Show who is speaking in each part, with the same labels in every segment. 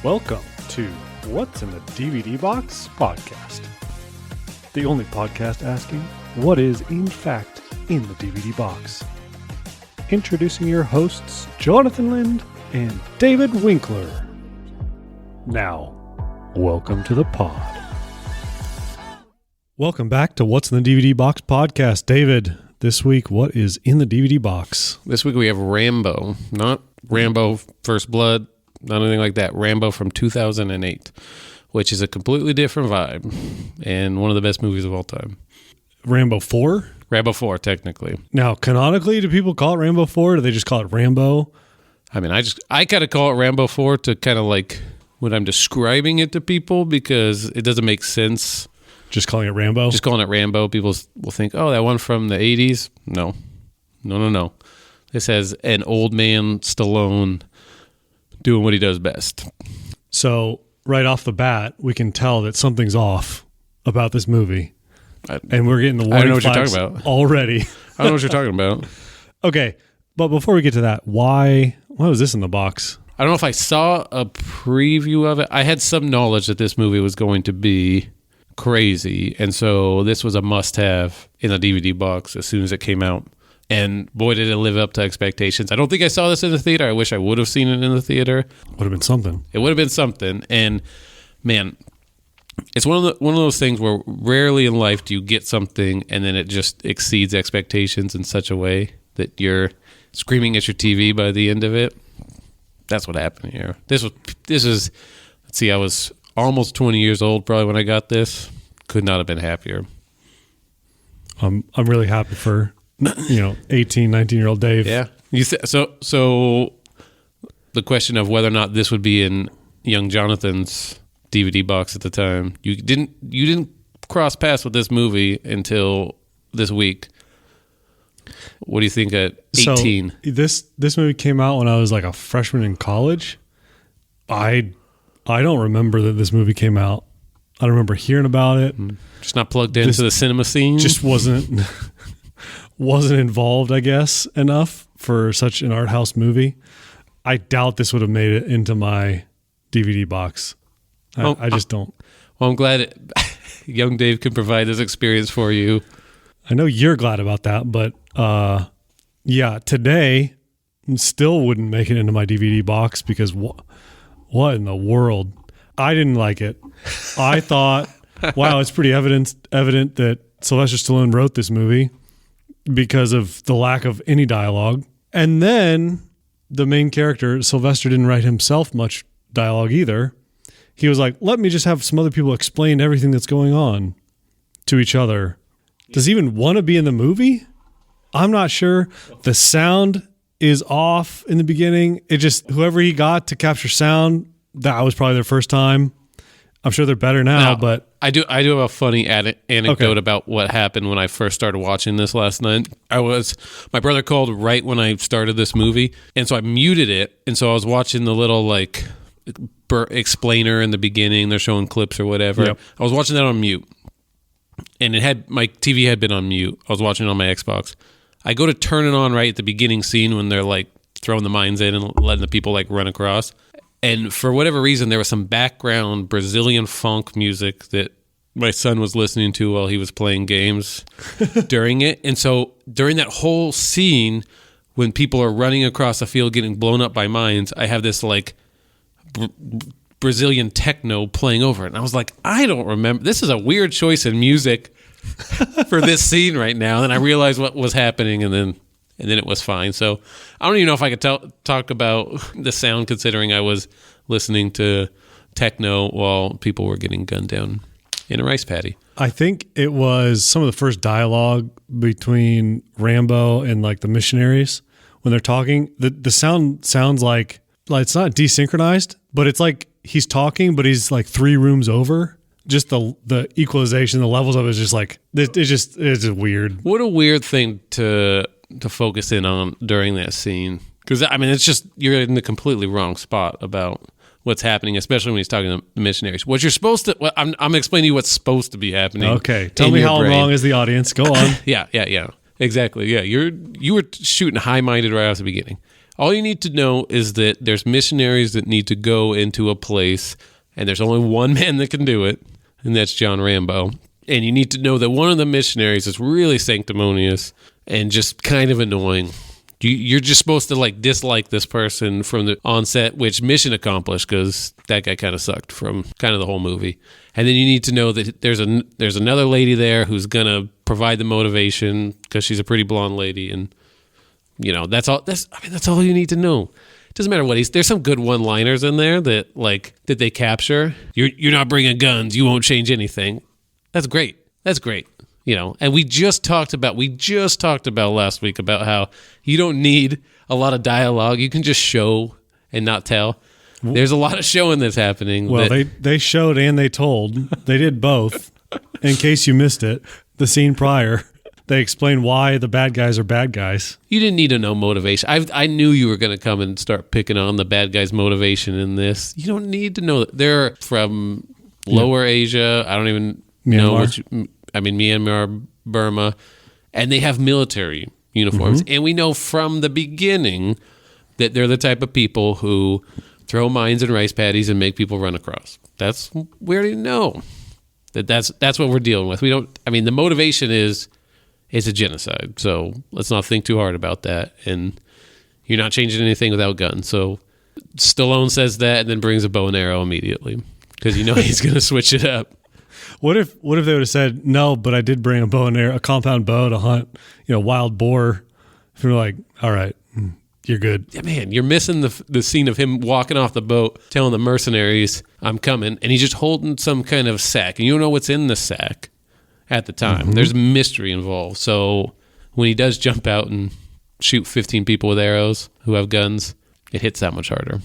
Speaker 1: Welcome to What's in the DVD Box podcast. The only podcast asking what is in fact in the DVD box. Introducing your hosts, Jonathan Lind and David Winkler. Now, welcome to the pod. Welcome back to What's in the DVD Box podcast. David, this week, what is in the DVD box?
Speaker 2: This week we have Rambo. Not Rambo First Blood, not anything like that. Rambo from 2008, which is a completely different vibe and one of the best movies of all time.
Speaker 1: Rambo 4?
Speaker 2: Rambo 4, technically.
Speaker 1: Now, canonically, do people call it Rambo 4 or do they just call it Rambo?
Speaker 2: I mean, I kind of call it Rambo 4 to kind of like when I'm describing it to people because it doesn't make sense.
Speaker 1: Just calling it Rambo?
Speaker 2: Just calling it Rambo. People will think, oh, that one from the 80s? No. This has an old man Stallone doing what he does best.
Speaker 1: So, right off the bat, we can tell that something's off about this movie. And we're getting the warning flags already.
Speaker 2: I don't know what you're talking about.
Speaker 1: Okay, but before we get to that, why was this in the box?
Speaker 2: I don't know if I saw a preview of it. I had some knowledge that this movie was going to be crazy, and so this was a must-have in a DVD box as soon as it came out. And boy, did it live up to expectations. I don't think I saw this in the theater. I wish I would have seen it in the theater.
Speaker 1: Would have been something.
Speaker 2: It would have been something. And man, it's one of those things where rarely in life do you get something and then it just exceeds expectations in such a way that you're screaming at your TV by the end of it. That's what happened here. This is. Let's see. I was almost 20 years old probably when I got this. Could not have been happier.
Speaker 1: I'm really happy for 18, 19-year-old Dave.
Speaker 2: Yeah. So the question of whether or not this would be in young Jonathan's DVD box at the time, you didn't cross paths with this movie until this week. What do you think at 18?
Speaker 1: So this movie came out when I was like a freshman in college. I don't remember that this movie came out. I don't remember hearing about it.
Speaker 2: Just not plugged into the cinema scene.
Speaker 1: Just wasn't involved, I guess, enough for such an art house movie. I doubt this would have made it into my DVD box. I just don't.
Speaker 2: Well, I'm glad young Dave can provide this experience for you.
Speaker 1: I know you're glad about that, but yeah, today still wouldn't make it into my DVD box because what in the world? I didn't like it. I thought, wow, it's pretty evident that Sylvester Stallone wrote this movie because of the lack of any dialogue. And then the main character, Sylvester, didn't write himself much dialogue either. He was like, let me just have some other people explain everything that's going on to each other. Does he even want to be in the movie? I'm not sure. The sound is off in the beginning. It just, whoever he got to capture sound, that was probably their first time. I'm sure they're better now, but
Speaker 2: I do have a funny anecdote about what happened when I first started watching this last night. My brother called right when I started this movie, and so I muted it, and so I was watching the little like explainer in the beginning. They're showing clips or whatever. Yep. I was watching that on mute, and my TV had been on mute. I was watching it on my Xbox. I go to turn it on right at the beginning scene when they're like throwing the mines in and letting the people like run across. And for whatever reason, there was some background Brazilian funk music that my son was listening to while he was playing games during it. And so during that whole scene, when people are running across a field getting blown up by mines, I have this like Brazilian techno playing over it. And I was like, I don't remember. This is a weird choice in music for this scene right now. And I realized what was happening, and then it was fine. So I don't even know if I could talk about the sound, considering I was listening to techno while people were getting gunned down in a rice paddy.
Speaker 1: I think it was some of the first dialogue between Rambo and like the missionaries when they're talking. The sound sounds like it's not desynchronized, but it's like he's talking, but he's like 3 rooms over. Just the equalization, the levels of it is just like it's just weird.
Speaker 2: What a weird thing to focus in on during that scene, because I mean, it's just you're in the completely wrong spot about what's happening, especially when he's talking to the missionaries. What you're supposed to, I'm explaining to you what's supposed to be happening.
Speaker 1: Okay, tell me how I'm wrong as the audience. Go on.
Speaker 2: Yeah, exactly. Yeah, you were shooting high-minded right off the beginning. All you need to know is that there's missionaries that need to go into a place, and there's only one man that can do it, and that's John Rambo. And you need to know that one of the missionaries is really sanctimonious and just kind of annoying. You're just supposed to like dislike this person from the onset, which mission accomplished because that guy kind of sucked from kind of the whole movie. And then you need to know that there's another lady there who's gonna provide the motivation because she's a pretty blonde lady, and that's all. That's all you need to know. It doesn't matter what there's some good one-liners in there that they capture. You're not bringing guns. You won't change anything. That's great. That's great. And we just talked about last week about how you don't need a lot of dialogue. You can just show and not tell. There's a lot of showing that's happening.
Speaker 1: Well, they showed and they told. They did both. In case you missed it, the scene prior, they explained why the bad guys are bad guys.
Speaker 2: You didn't need to know motivation. I knew you were going to come and start picking on the bad guys' motivation in this. You don't need to know that. They're from Lower Asia. I don't even know Myanmar, Burma, and they have military uniforms. Mm-hmm. And we know from the beginning that they're the type of people who throw mines and rice paddies and make people run across. We already know that's what we're dealing with. The motivation is it's a genocide. So let's not think too hard about that. And you're not changing anything without guns. So Stallone says that and then brings a bow and arrow immediately because he's going to switch it up.
Speaker 1: What if they would have said, no, but I did bring a bow and arrow, a compound bow to hunt, wild boar. If you're like, all right, you're good.
Speaker 2: Yeah, man, you're missing the scene of him walking off the boat, telling the mercenaries, I'm coming. And he's just holding some kind of sack. And you don't know what's in the sack at the time. Mm-hmm. There's mystery involved. So when he does jump out and shoot 15 people with arrows who have guns, it hits that much harder.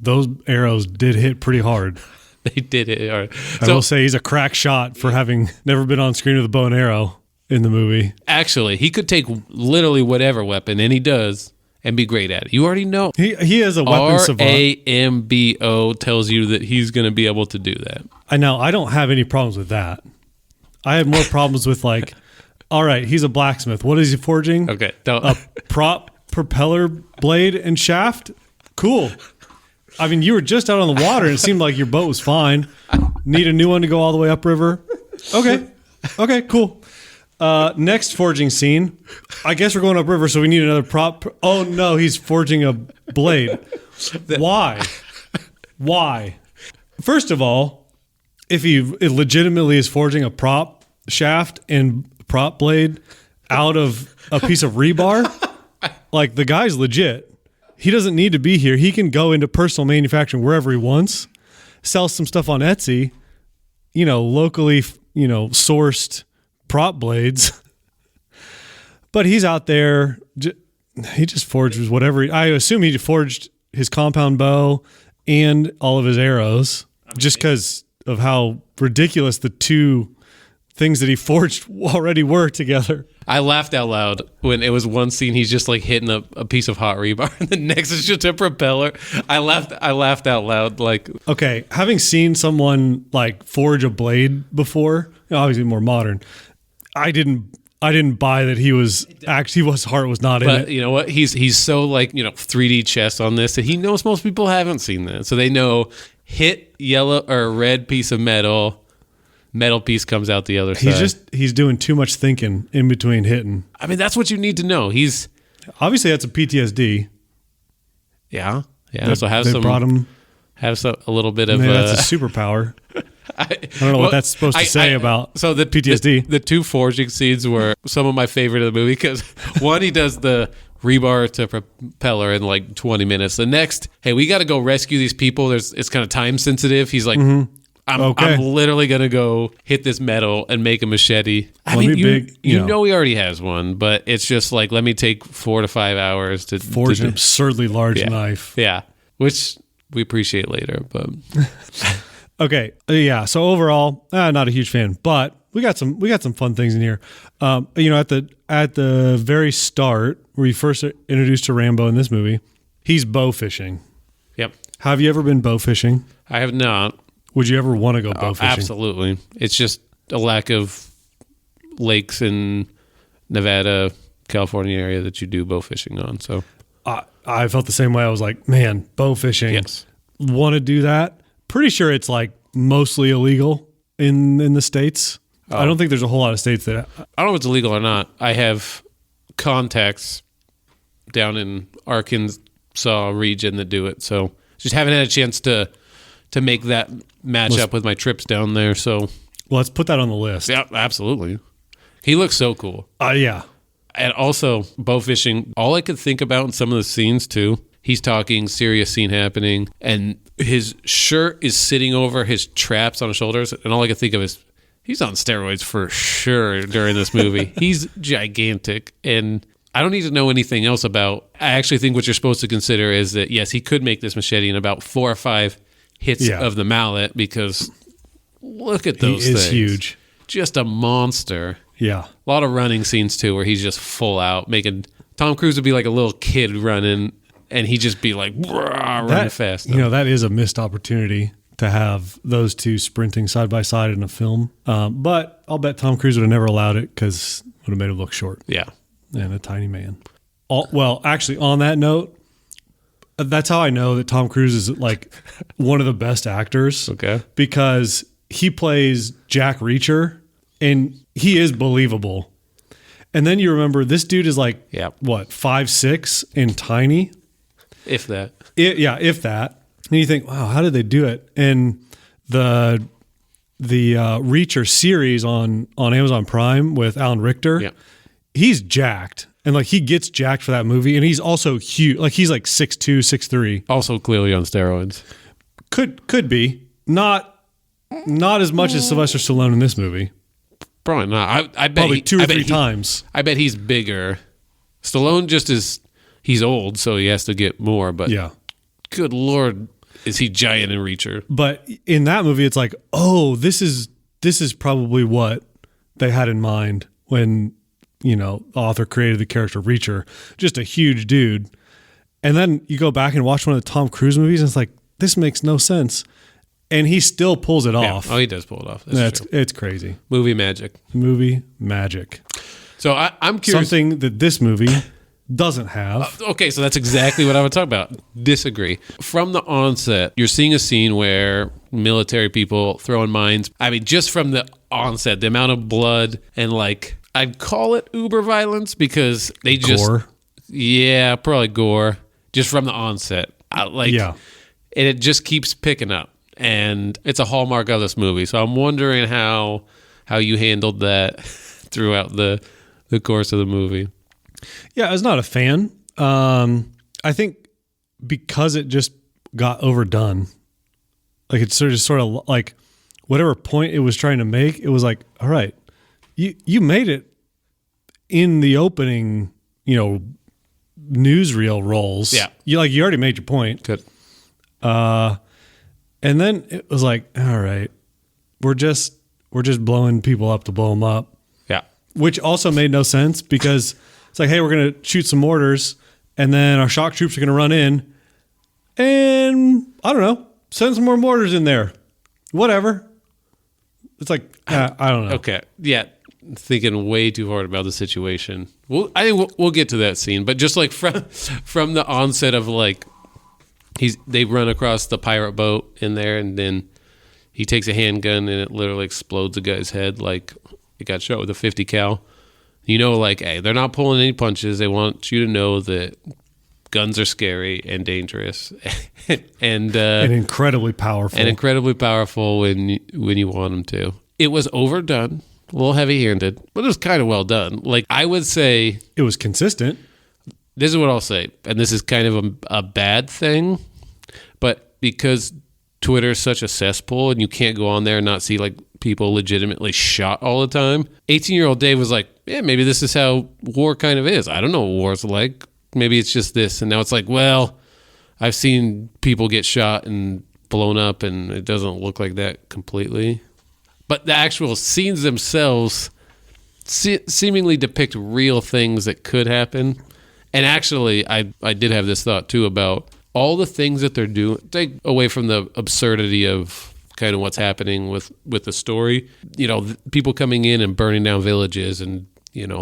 Speaker 1: Those arrows did hit pretty hard.
Speaker 2: They did it. All right.
Speaker 1: I will say he's a crack shot for having never been on screen with a bow and arrow in the movie.
Speaker 2: Actually, he could take literally whatever weapon, and he does, and be great at it. You already know.
Speaker 1: He is a weapon savant.
Speaker 2: Rambo tells you that he's going to be able to do that.
Speaker 1: I know. I don't have any problems with that. I have more problems with all right, he's a blacksmith. What is he forging?
Speaker 2: Okay.
Speaker 1: A prop propeller blade and shaft? Cool. You were just out on the water and it seemed like your boat was fine. Need a new one to go all the way upriver? Okay, cool. Next forging scene. I guess we're going upriver, so we need another prop. Oh, no, he's forging a blade. Why? First of all, if he legitimately is forging a prop shaft and prop blade out of a piece of rebar, the guy's legit. He doesn't need to be here. He can go into personal manufacturing wherever he wants, sell some stuff on Etsy, locally, sourced prop blades. But he's out there. He just forges whatever. I assume he forged his compound bow and all of his arrows just because of how ridiculous the two things that he forged already were together.
Speaker 2: I laughed out loud when it was one scene he's just hitting a piece of hot rebar and the next is just a propeller. I laughed out loud
Speaker 1: okay, having seen someone forge a blade before, obviously more modern, I didn't buy that his heart was not in it.
Speaker 2: But you know what? He's so 3D chess on this that he knows most people haven't seen that. So they know hit yellow or red piece of metal piece comes out the other side.
Speaker 1: He's doing too much thinking in between hitting.
Speaker 2: That's what you need to know. He's
Speaker 1: obviously that's a PTSD.
Speaker 2: Yeah.
Speaker 1: So have
Speaker 2: a little bit of
Speaker 1: that's a superpower. I don't know what that's supposed to say about the PTSD.
Speaker 2: The two forging scenes were some of my favorite of the movie because one, he does the rebar to propeller in 20 minutes. The next, hey, we got to go rescue these people. It's kind of time sensitive. He's like,
Speaker 1: mm-hmm.
Speaker 2: I'm literally going to go hit this metal and make a machete. You know he already has one, but it's just let me take 4 to 5 hours to
Speaker 1: forge an absurdly large knife.
Speaker 2: Yeah, which we appreciate later. But
Speaker 1: okay, yeah. So overall, not a huge fan, but we got some fun things in here. At the very start, where you first introduced to Rambo in this movie, he's bow fishing.
Speaker 2: Yep.
Speaker 1: Have you ever been bow fishing?
Speaker 2: I have not.
Speaker 1: Would you ever want to go bow fishing?
Speaker 2: Absolutely. It's just a lack of lakes in Nevada, California area that you do bow fishing on. So
Speaker 1: I felt the same way. I was like, man, bow fishing.
Speaker 2: Yes.
Speaker 1: Want to do that? Pretty sure it's like mostly illegal in the States. I don't think there's a whole lot of states that.
Speaker 2: I don't know if it's illegal or not. I have contacts down in Arkansas region that do it. So just haven't had a chance to make that match up with my trips down there. So
Speaker 1: Well, let's put that on the list.
Speaker 2: yeah, absolutely. He looks so cool.
Speaker 1: Yeah.
Speaker 2: And also bow fishing, all I could think about in some of the scenes too, he's talking, serious scene happening, and his shirt is sitting over his traps on his shoulders, and all I could think of is he's on steroids for sure during this movie. He's gigantic, and I don't need to know anything else about. I actually think what you're supposed to consider is that, yes, he could make this machete in about 4 or 5 hits of the mallet, because look at those things.
Speaker 1: He is huge.
Speaker 2: Just a monster.
Speaker 1: Yeah.
Speaker 2: A lot of running scenes, too, where he's just full out. Tom Cruise would be like a little kid running, and he'd just be like, running fast.
Speaker 1: You know, that is a missed opportunity to have those two sprinting side by side in a film. But I'll bet Tom Cruise would have never allowed it because it would have made him look short.
Speaker 2: Yeah.
Speaker 1: And a tiny man. Well, actually, on that note, that's how I know that Tom Cruise is like one of the best actors.
Speaker 2: Okay.
Speaker 1: Because he plays Jack Reacher, and he is believable. And then you remember this dude is like, what, 5'6" and tiny?
Speaker 2: If that.
Speaker 1: If that. And you think, wow, how did they do it? And the Reacher series on Amazon Prime with Alan Richter, he's jacked. And like he gets jacked for that movie. And he's also huge. Like he's like 6'2", 6'3".
Speaker 2: Also clearly on steroids.
Speaker 1: Could be. Not as much as Sylvester Stallone in this movie.
Speaker 2: Probably not. I bet
Speaker 1: probably 2 or 3 times.
Speaker 2: I bet he's bigger. Stallone just is. He's old, so he has to get more. But good Lord, is he giant in Reacher?
Speaker 1: But in that movie, it's like, oh, this is probably what they had in mind when the author created the character Reacher. Just a huge dude. And then you go back and watch one of the Tom Cruise movies, and it's like, this makes no sense. And he still pulls it off.
Speaker 2: Oh, he does pull it off.
Speaker 1: It's crazy.
Speaker 2: Movie magic. So I'm curious.
Speaker 1: Something that this movie doesn't have.
Speaker 2: Okay, so that's exactly what I would talk about. Disagree. From the onset, you're seeing a scene where military people throwing mines. I mean, just from the onset, the amount of blood and like, I'd call it uber violence because they just...
Speaker 1: Gore?
Speaker 2: Yeah, probably gore. Just from the onset. And it just keeps picking up. And it's a hallmark of this movie. So I'm wondering how you handled that throughout the course of the movie.
Speaker 1: Yeah, I was not a fan. I think because it just got overdone. Like it's sort of like whatever point it was trying to make, it was like, all right, you made it in the opening, newsreel rolls.
Speaker 2: Yeah.
Speaker 1: You already made your point.
Speaker 2: Good.
Speaker 1: And then it was like, all right, we're just blowing people up to blow them up.
Speaker 2: Yeah.
Speaker 1: Which also made no sense because it's like, hey, we're going to shoot some mortars and then our shock troops are going to run in and I don't know, send some more mortars in there. Whatever. It's like, I don't know.
Speaker 2: Okay. Yeah. Thinking way too hard about the situation. I think we'll get to that scene, but just like from the onset of like, they run across the pirate boat in there, and then he takes a handgun and it literally explodes the guy's head like it got shot with a 50 cal. Like, hey, they're not pulling any punches. They want you to know that guns are scary and dangerous, and
Speaker 1: incredibly powerful.
Speaker 2: And incredibly powerful when you want them to. It was overdone, a little heavy-handed, but it was kind of well done. Like I would say,
Speaker 1: it was consistent.
Speaker 2: This is what I'll say, and this is kind of a bad thing, but because Twitter is such a cesspool and you can't go on there and not see like people legitimately shot all the time, 18-year-old Dave was like, yeah, maybe this is how war kind of is. I don't know what war's like. Maybe it's just this. And now it's like, well, I've seen people get shot and blown up and it doesn't look like that completely. But the actual scenes themselves seemingly depict real things that could happen. And actually, I did have this thought, too, about all the things that they're doing. Take away from the absurdity of kind of what's happening with the story. People coming in and burning down villages and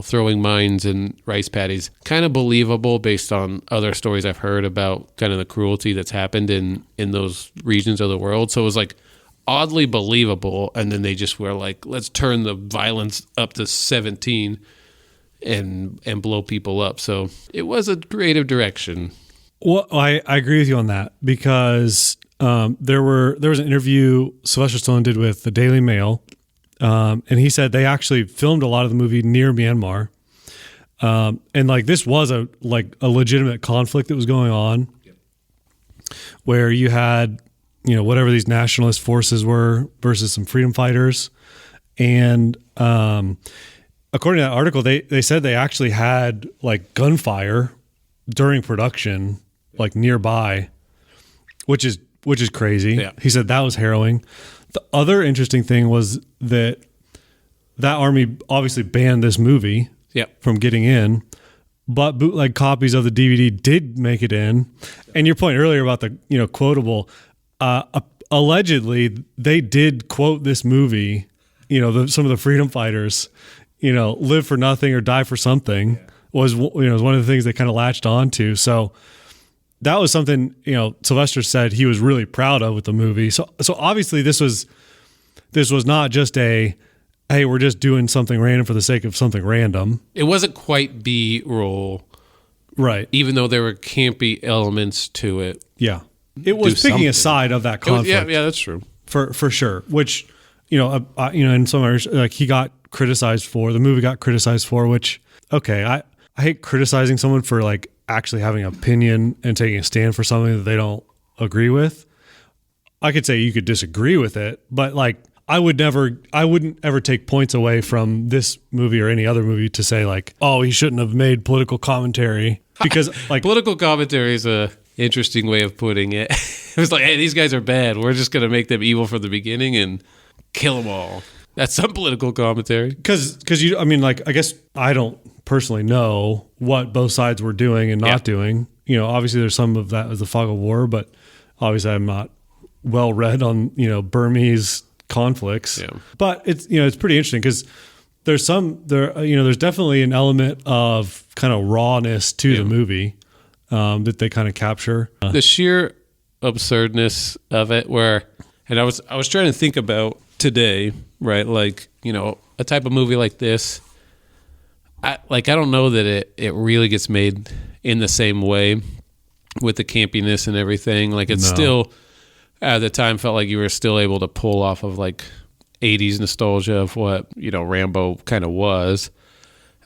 Speaker 2: throwing mines and rice paddies. Kind of believable based on other stories I've heard about kind of the cruelty that's happened in those regions of the world. So it was like oddly believable. And then they just were like, let's turn the violence up to 17 and blow people up. So it was a creative direction.
Speaker 1: Well, I agree with you on that because there was an interview Sylvester Stallone did with the Daily Mail, and he said they actually filmed a lot of the movie near Myanmar, and like this was a legitimate conflict that was going on, where you had whatever these nationalist forces were versus some freedom fighters, and according to that article, they said they actually had like gunfire during production, like nearby, which is crazy.
Speaker 2: Yeah.
Speaker 1: He said that was harrowing. The other interesting thing was that army obviously banned this movie from getting in, but bootleg copies of the DVD did make it in. And your point earlier about the quotable, allegedly they did quote this movie. Some of the freedom fighters, live for nothing or die for something was one of the things they kind of latched on to. So that was something, Sylvester said he was really proud of with the movie. So obviously this was not just hey, we're just doing something random for the sake of something random.
Speaker 2: It wasn't quite B-roll.
Speaker 1: Right.
Speaker 2: Even though there were campy elements to it.
Speaker 1: Yeah. It was picking a side of that conflict.
Speaker 2: Yeah, that's true.
Speaker 1: For sure. Which, in some areas, like he got criticized for, the movie got criticized for, which, okay, I hate criticizing someone for like actually having an opinion and taking a stand for something that they don't agree with. I could say you could disagree with it, but like I wouldn't ever take points away from this movie or any other movie to say like, oh, he shouldn't have made political commentary because like
Speaker 2: political commentary is a interesting way of putting it. It was like, hey, these guys are bad. We're just going to make them evil from the beginning and kill them all. That's some political commentary.
Speaker 1: Because I guess I don't personally know what both sides were doing and not doing. Obviously there's some of that as the fog of war, but obviously I'm not well read on, Burmese conflicts. Yeah. But it's, it's pretty interesting because there's definitely an element of kind of rawness to the movie that they kind of capture.
Speaker 2: The sheer absurdness of it and I was trying to think about today, right? Like, a type of movie like this, I don't know that it really gets made in the same way with the campiness and everything. Like it's still at the time felt like you were still able to pull off of like 80s nostalgia of what, Rambo kind of was.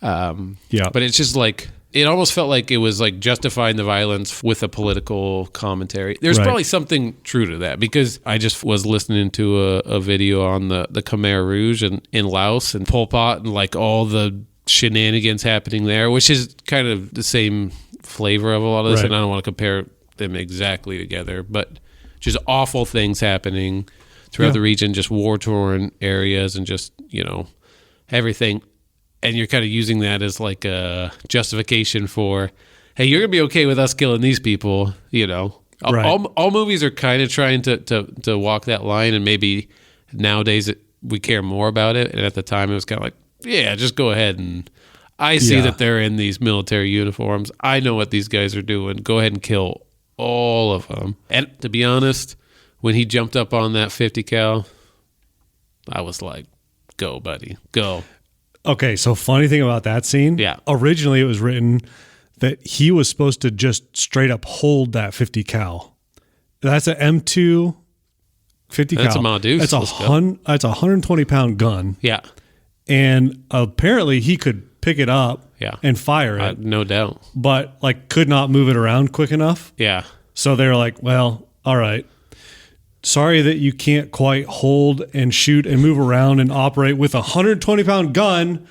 Speaker 2: But it's just like, it almost felt like it was like justifying the violence with a political commentary. There's probably something true to that because I just was listening to a video on the Khmer Rouge in Laos and Pol Pot and like all the shenanigans happening there, which is kind of the same flavor of a lot of this. And I don't want to compare them exactly together, but just awful things happening throughout the region, just war-torn areas and just, everything. And you're kind of using that as like a justification for, hey, you're going to be okay with us killing these people, All movies are kind of trying to walk that line, and maybe nowadays we care more about it. And at the time it was kind of like, yeah, just go ahead. And I see that they're in these military uniforms. I know what these guys are doing. Go ahead and kill all of them. And to be honest, when he jumped up on that 50 cal, I was like, go, buddy, go.
Speaker 1: Okay, so funny thing about that scene.
Speaker 2: Yeah.
Speaker 1: Originally, it was written that he was supposed to just straight up hold that 50 cal. That's an M2 50 cal.
Speaker 2: That's a Modus.
Speaker 1: That's a 120-pound gun.
Speaker 2: Yeah.
Speaker 1: And apparently, he could pick it up and fire it.
Speaker 2: No doubt.
Speaker 1: But like could not move it around quick enough.
Speaker 2: Yeah.
Speaker 1: So they were like, well, all right. Sorry that you can't quite hold and shoot and move around and operate with a 120-pound gun.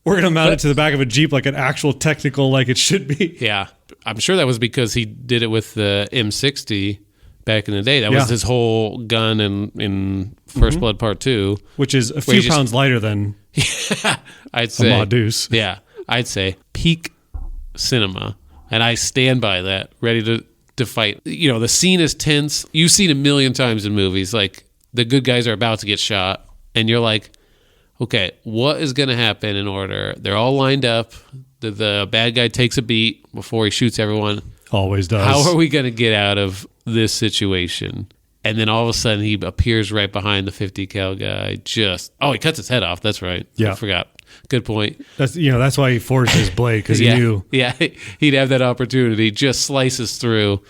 Speaker 1: We're going to mount it to the back of a Jeep like an actual technical, like it should be.
Speaker 2: Yeah. I'm sure that was because he did it with the M60 back in the day. That was his whole gun in First Blood Part 2.
Speaker 1: Which is a few pounds lighter than
Speaker 2: I'd say.
Speaker 1: A Modus.
Speaker 2: Yeah. I'd say peak cinema. And I stand by that, ready to fight. The scene is tense. You've seen a million times in movies, like the good guys are about to get shot and you're like, okay, what is going to happen in order? They're all lined up. The bad guy takes a beat before he shoots everyone.
Speaker 1: Always does.
Speaker 2: How are we going to get out of this situation? And then all of a sudden he appears right behind the 50 cal guy. He cuts his head off. That's right.
Speaker 1: Yeah.
Speaker 2: I forgot. Good point.
Speaker 1: That's why he forged his blade, because he knew.
Speaker 2: Yeah, he'd have that opportunity. Just slices through.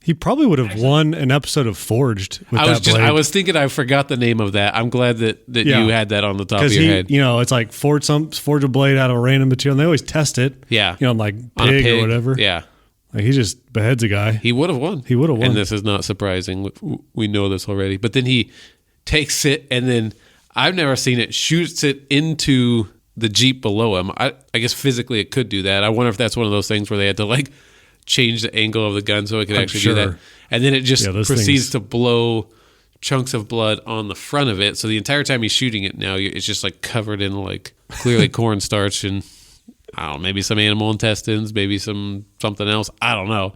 Speaker 1: He probably would have won an episode of Forged with that blade.
Speaker 2: I was thinking, I forgot the name of that. I'm glad that you had that on the top of your head.
Speaker 1: It's like forge a blade out of random material. And they always test it.
Speaker 2: Yeah.
Speaker 1: Like pig or whatever.
Speaker 2: Yeah.
Speaker 1: Like he just beheads a guy.
Speaker 2: He would have won. And this is not surprising. We know this already. But then he takes it, and then I've never seen it, shoots it into the Jeep below him. I guess physically it could do that. I wonder if that's one of those things where they had to change the angle of the gun so it could actually do that. And then it just proceeds to blow chunks of blood on the front of it. So the entire time he's shooting it now, it's just covered in clearly cornstarch and I don't know, maybe some animal intestines, maybe something else. I don't know.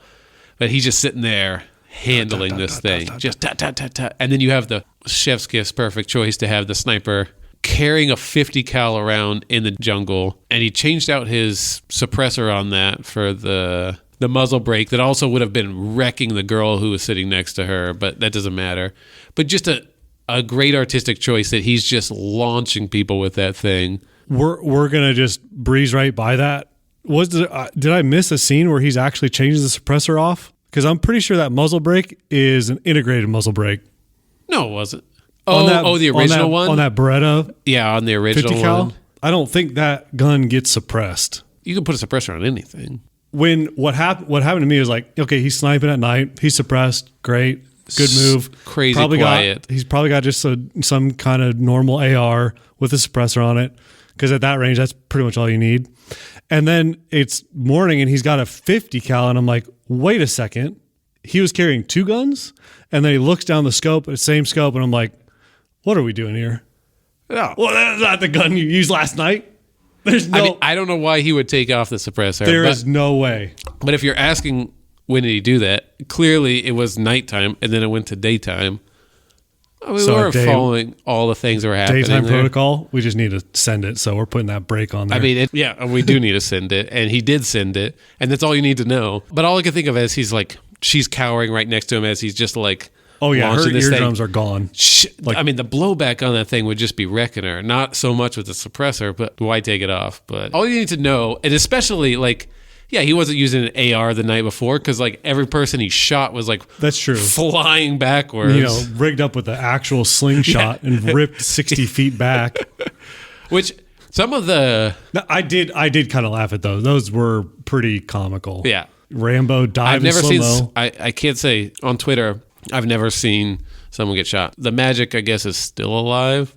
Speaker 2: But he's just sitting there handling this thing. Just tat, tat, tat, tat. And then you have the chef's kiss, perfect choice to have the sniper carrying a 50 cal around in the jungle. And he changed out his suppressor on that for the muzzle brake that also would have been wrecking the girl who was sitting next to her, but that doesn't matter. But just a great artistic choice that he's just launching people with that thing.
Speaker 1: We're gonna just breeze right by that. Did I miss a scene where he's actually changed the suppressor off? Because I'm pretty sure that muzzle brake is an integrated muzzle brake.
Speaker 2: No, it wasn't. The original one?
Speaker 1: On that Beretta?
Speaker 2: Yeah, on the original
Speaker 1: 50 cal?
Speaker 2: one.
Speaker 1: I don't think that gun gets suppressed.
Speaker 2: You can put a suppressor on anything.
Speaker 1: What happened to me is okay, he's sniping at night. He's suppressed. Great. Good move.
Speaker 2: Crazy
Speaker 1: probably
Speaker 2: quiet.
Speaker 1: He's probably got just some kind of normal AR with a suppressor on it. Because at that range, that's pretty much all you need. And then it's morning and he's got a 50 cal. And I'm like, wait a second. He was carrying two guns? And then he looks down the scope, the same scope. And I'm like, what are we doing here?
Speaker 2: Yeah.
Speaker 1: Well, that's not the gun you used last night.
Speaker 2: I don't know why he would take off the suppressor.
Speaker 1: There is no way.
Speaker 2: But if you're asking when did he do that, clearly it was nighttime and then it went to daytime. I mean, we're following all the things that were happening.
Speaker 1: Daytime
Speaker 2: there.
Speaker 1: protocol. We just need to send it, so we're putting that brake on there.
Speaker 2: I mean, we do need to send it, and he did send it, and that's all you need to know. But all I can think of is she's cowering right next to him as he's just
Speaker 1: oh yeah, her eardrums
Speaker 2: thing.
Speaker 1: are gone.
Speaker 2: I mean, the blowback on that thing would just be wrecking her. Not so much with the suppressor, but why take it off? But all you need to know, and especially he wasn't using an AR the night before because every person he shot was
Speaker 1: that's true,
Speaker 2: flying backwards.
Speaker 1: Rigged up with the actual slingshot and ripped 60 feet back.
Speaker 2: Which some of the
Speaker 1: I did kind of laugh at those. Those were pretty comical.
Speaker 2: Yeah,
Speaker 1: Rambo dive in slow-mo.
Speaker 2: I can't say on Twitter. I've never seen someone get shot. The magic, I guess, is still alive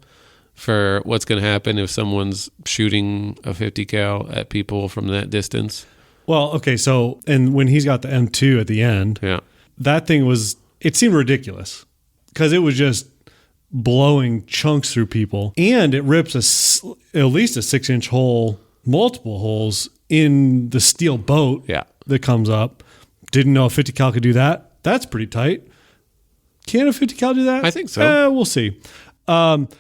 Speaker 2: for what's going to happen if someone's shooting a 50 cal at people from that distance.
Speaker 1: Well, okay, so, and when he's got the M2 at the end, that thing it seemed ridiculous because it was just blowing chunks through people, and it rips at least a 6-inch hole, multiple holes in the steel boat that comes up. Didn't know a 50 cal could do that. That's pretty tight. Can a 50 cal do that?
Speaker 2: I think so.
Speaker 1: We'll see. But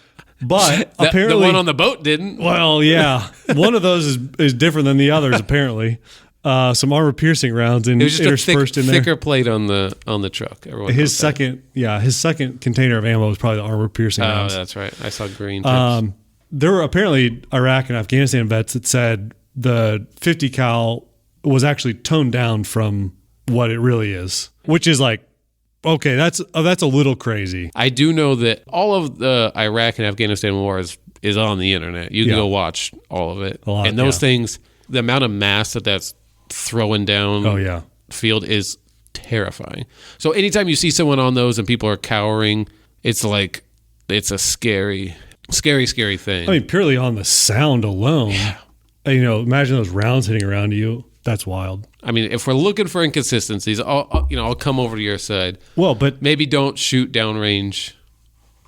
Speaker 1: apparently
Speaker 2: the one on the boat didn't.
Speaker 1: Well, yeah, one of those is different than the others. Apparently, some armor piercing rounds interspersed in there.
Speaker 2: Thicker plate on the truck.
Speaker 1: His second container of ammo was probably the armor piercing rounds.
Speaker 2: Oh, that's right. I saw green tips.
Speaker 1: There were apparently Iraq and Afghanistan vets that said the 50 cal was actually toned down from what it really is, which is okay, that's a little crazy.
Speaker 2: I do know that all of the Iraq and Afghanistan wars is on the internet. You can go watch all of it. And those things, the amount of mass that's throwing down field is terrifying. So anytime you see someone on those and people are cowering, it's a scary thing.
Speaker 1: I mean, purely on the sound alone, imagine those rounds hitting around you. That's wild.
Speaker 2: I mean, if we're looking for inconsistencies, I'll come over to your side.
Speaker 1: Well, but
Speaker 2: maybe don't shoot downrange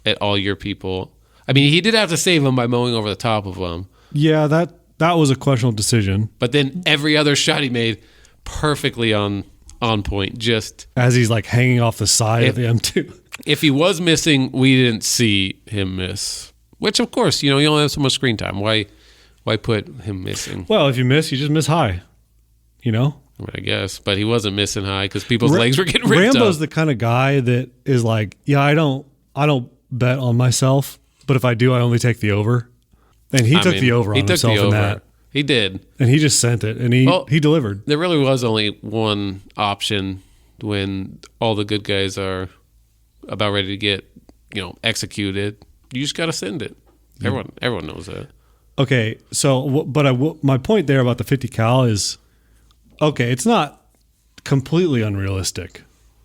Speaker 2: at all your people. I mean, he did have to save them by mowing over the top of them.
Speaker 1: Yeah, that was a questionable decision.
Speaker 2: But then every other shot he made, perfectly on point. Just
Speaker 1: as he's hanging off the side of the M2.
Speaker 2: If he was missing, we didn't see him miss Which, of course, you only have so much screen time. Why put him missing?
Speaker 1: Well, if you miss, you just miss high.
Speaker 2: I guess, but he wasn't missing high because people's legs were getting ripped
Speaker 1: Rambo's
Speaker 2: up.
Speaker 1: the kind of guy that is like, yeah, I don't bet on myself, but if I do, I only take the over. And he took the over on himself in that.
Speaker 2: He did,
Speaker 1: and he just sent it, and he delivered.
Speaker 2: There really was only one option when all the good guys are about ready to get executed. You just got to send it. Everyone knows that.
Speaker 1: Okay, so my point there about the 50 cal is, okay, it's not completely unrealistic,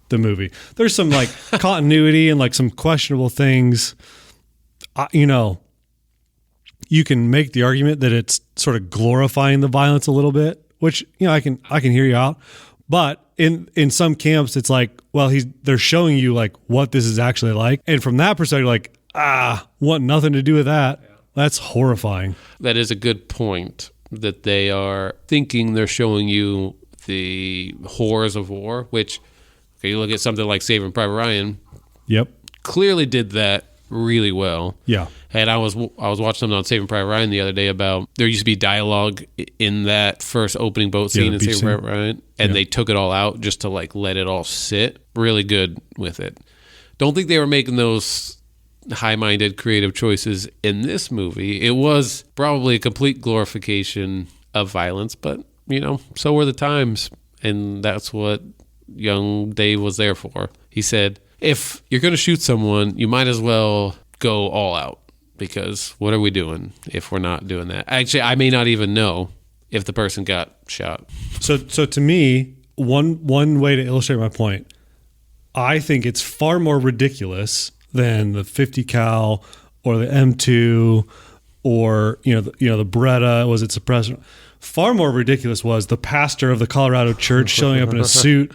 Speaker 1: the movie. There's some like continuity and like some questionable things. You can make the argument that it's sort of glorifying the violence a little bit, which I can hear you out. But in some camps, it's like, well, they're showing you like what this is actually like, and from that perspective, like, want nothing to do with that. Yeah. That's horrifying.
Speaker 2: That is a good point. That they are thinking they're showing you the horrors of war, which, okay, you look at something like Saving Private Ryan.
Speaker 1: Yep.
Speaker 2: Clearly did that really well.
Speaker 1: Yeah.
Speaker 2: And I was watching something on Saving Private Ryan the other day about there used to be dialogue in that first opening boat scene in Saving Private Ryan, and they took it all out just to like let it all sit. Really good with it. Don't think they were making those high-minded creative choices in this movie. It was probably a complete glorification of violence, but so were the times, and that's what young Dave was there for. He said, if you're going to shoot someone, you might as well go all out, because what are we doing if we're not doing that? Actually, I may not even know if the person got shot.
Speaker 1: So to me, one way to illustrate my point, I think it's far more ridiculous than the 50 cal or the M2 or the Beretta. Was it suppressor? Far more ridiculous was the pastor of the Colorado church showing up in a suit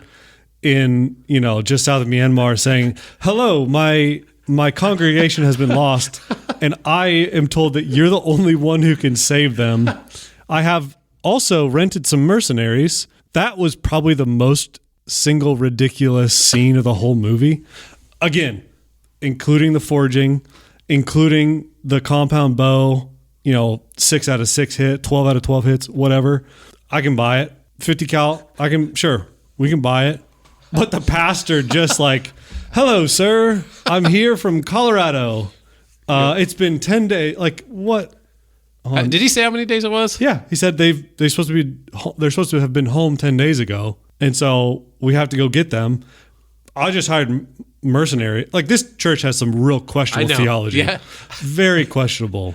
Speaker 1: in just south of Myanmar saying, "Hello, my congregation has been lost, and I am told that you're the only one who can save them. I have also rented some mercenaries." That was probably the most single ridiculous scene of the whole movie. Again, including the forging, including the compound bow, 6 out of 6 hit, 12 out of 12 hits, whatever. I can buy it. 50 cal, we can buy it. But the pastor just like, "Hello, sir. I'm here from Colorado. It's been 10 days." Like, what?
Speaker 2: Did he say how many days it was?
Speaker 1: Yeah, he said they're supposed to have been home 10 days ago, and so we have to go get them. I just hired mercenary. Like, this church has some real questionable theology. Yeah. Very questionable.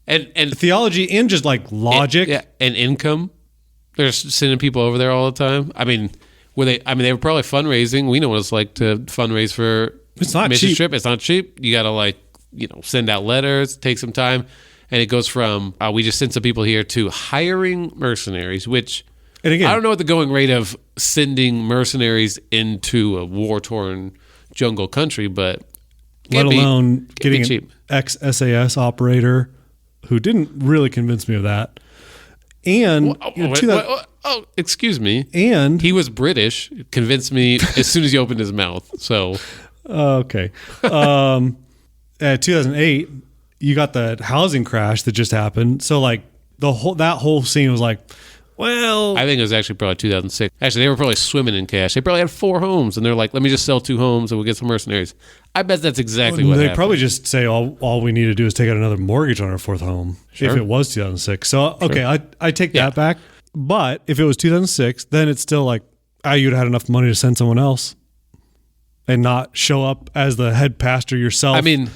Speaker 1: And theology and just like logic.
Speaker 2: And income. They're sending people over there all the time. I mean, they were probably fundraising. We know what it's like to fundraise for
Speaker 1: mission cheap.
Speaker 2: Trip. It's not cheap. You got to send out letters, take some time. And it goes from, we just sent some people here, to hiring mercenaries, which, and again, I don't know what the going rate of sending mercenaries into a war-torn jungle country, but
Speaker 1: let alone getting an ex-SAS operator who didn't really convince me of that. And
Speaker 2: excuse me.
Speaker 1: And
Speaker 2: he was British. Convinced me as soon as he opened his mouth. So
Speaker 1: okay. At 2008, you got the housing crash that just happened. So like that whole scene was like, well,
Speaker 2: I think it was actually probably 2006. Actually, they were probably swimming in cash. They probably had 4 homes, and they're like, "Let me just sell 2 homes, and we'll get some mercenaries." I bet that's exactly what happened.
Speaker 1: They probably just say all we need to do is take out another mortgage on our 4th home. Sure. If it was 2006. So okay, sure. I take that back. But if it was 2006, then it's still like, you'd have had enough money to send someone else, and not show up as the head pastor yourself.
Speaker 2: I mean,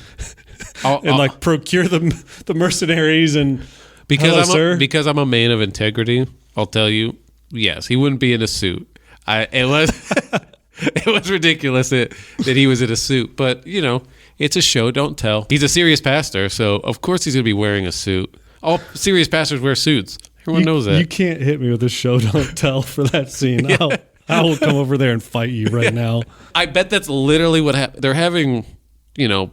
Speaker 1: and procure the mercenaries and
Speaker 2: because I'm a man of integrity. I'll tell you, yes, he wouldn't be in a suit. It was ridiculous that he was in a suit, but it's a show, don't tell. He's a serious pastor, so of course he's going to be wearing a suit. All serious pastors wear suits. Everyone knows that.
Speaker 1: You can't hit me with a show, don't tell for that scene. Yeah. I will come over there and fight you right now.
Speaker 2: I bet that's literally what happened. They're having,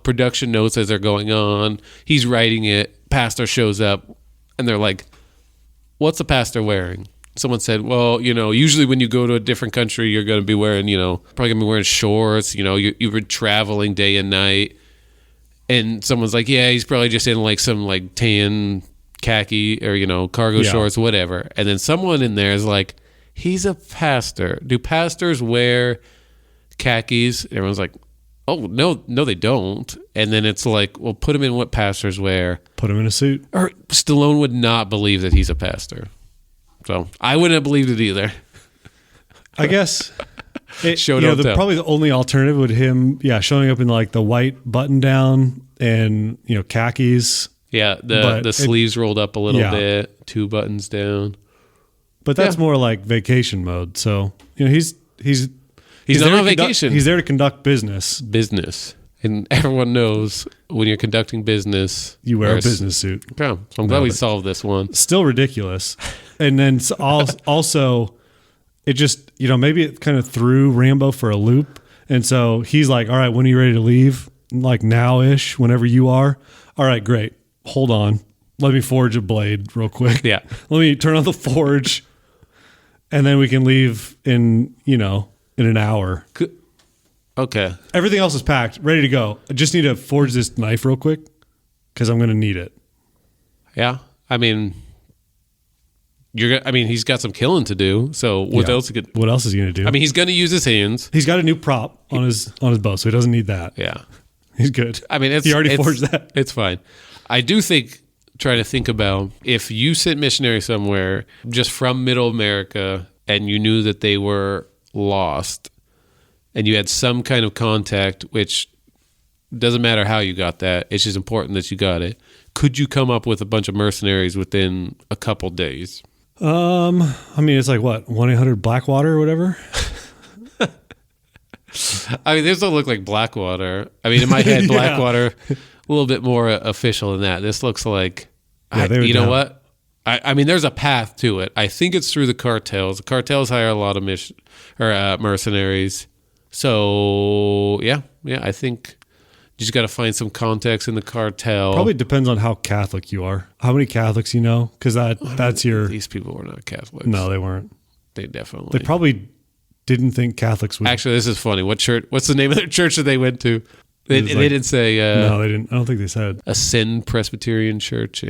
Speaker 2: production notes as they're going on. He's writing it. Pastor shows up, and they're like, "What's a pastor wearing?" Someone said, "Well, usually when you go to a different country, you're going to be wearing, probably going to be wearing shorts. You've been traveling day and night." And someone's like, yeah, he's probably just in like some like tan khaki or, cargo shorts, whatever. And then someone in there is like, he's a pastor. Do pastors wear khakis? Everyone's like, oh, no, they don't. And then it's like, well, put him in what pastors wear.
Speaker 1: Put him in a suit.
Speaker 2: Or Stallone would not believe that he's a pastor. So I wouldn't have believed it either.
Speaker 1: I guess
Speaker 2: Show don't tell.
Speaker 1: Probably the only alternative would him, showing up in like the white button down and, khakis.
Speaker 2: Yeah, the sleeves rolled up a little bit, 2 buttons down.
Speaker 1: But that's more like vacation mode. So, he's
Speaker 2: not on vacation.
Speaker 1: He's there to conduct business.
Speaker 2: And everyone knows when you're conducting business,
Speaker 1: you wear a business suit.
Speaker 2: Okay. So I'm glad we solved this one.
Speaker 1: Still ridiculous. And then also, it just, maybe it kind of threw Rambo for a loop. And so he's like, all right, when are you ready to leave? Like now-ish, whenever you are. All right, great. Hold on. Let me forge a blade real quick.
Speaker 2: Yeah.
Speaker 1: Let me turn on the forge. And then we can leave in an hour.
Speaker 2: Okay.
Speaker 1: Everything else is packed, ready to go. I just need to forge this knife real quick because I'm going to need it.
Speaker 2: Yeah. I mean, he's got some killing to do. So what else?
Speaker 1: What else is he going to do?
Speaker 2: I mean, he's going to use his hands.
Speaker 1: He's got a new prop on his bow, so he doesn't need that.
Speaker 2: Yeah.
Speaker 1: He's good.
Speaker 2: I mean,
Speaker 1: he already forged that.
Speaker 2: It's fine. I do think, try to think about if you sent missionary somewhere just from middle America and you knew that they were lost and you had some kind of contact, which doesn't matter how you got that, it's just important that you got it. Could you come up with a bunch of mercenaries within a couple days?
Speaker 1: I mean, it's like what, 1-800-Blackwater or whatever?
Speaker 2: I mean, this don't look like Blackwater. I mean, in my head, Blackwater, a little bit more official than that. This looks like, you know what? I mean, there's a path to it. I think it's through the cartels. The cartels hire a lot of mercenaries. So, yeah, I think you just got to find some contacts in the cartel.
Speaker 1: Probably depends on how Catholic you are. How many Catholics you know? Because that's your...
Speaker 2: These people were not Catholics.
Speaker 1: No, they weren't.
Speaker 2: They definitely...
Speaker 1: They probably didn't think Catholics would...
Speaker 2: Actually, this is funny. What's the name of their church that they went to? They didn't say...
Speaker 1: no, they didn't. I don't think they said.
Speaker 2: Ascend Presbyterian Church.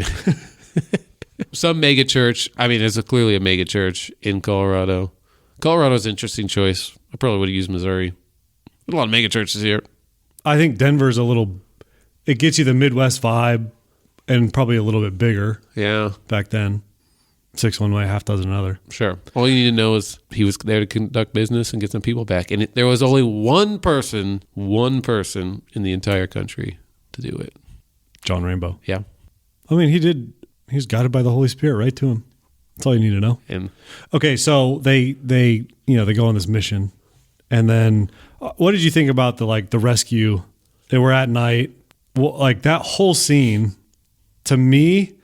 Speaker 2: Some mega church. I mean, it's clearly a mega church in Colorado. Colorado's an interesting choice. I probably would have used Missouri. There's a lot of mega churches here.
Speaker 1: I think Denver's a little... It gets you the Midwest vibe and probably a little bit bigger.
Speaker 2: Yeah.
Speaker 1: Back then. 6 one way, half dozen another.
Speaker 2: Sure. All you need to know is he was there to conduct business and get some people back. And there was only one person in the entire country to do it.
Speaker 1: John Rambo.
Speaker 2: Yeah.
Speaker 1: I mean, he's guided by the Holy Spirit right to him. That's all you need to know.
Speaker 2: And
Speaker 1: okay, so they go on this mission. And then what did you think about the rescue? They were at night. Well, like that whole scene to me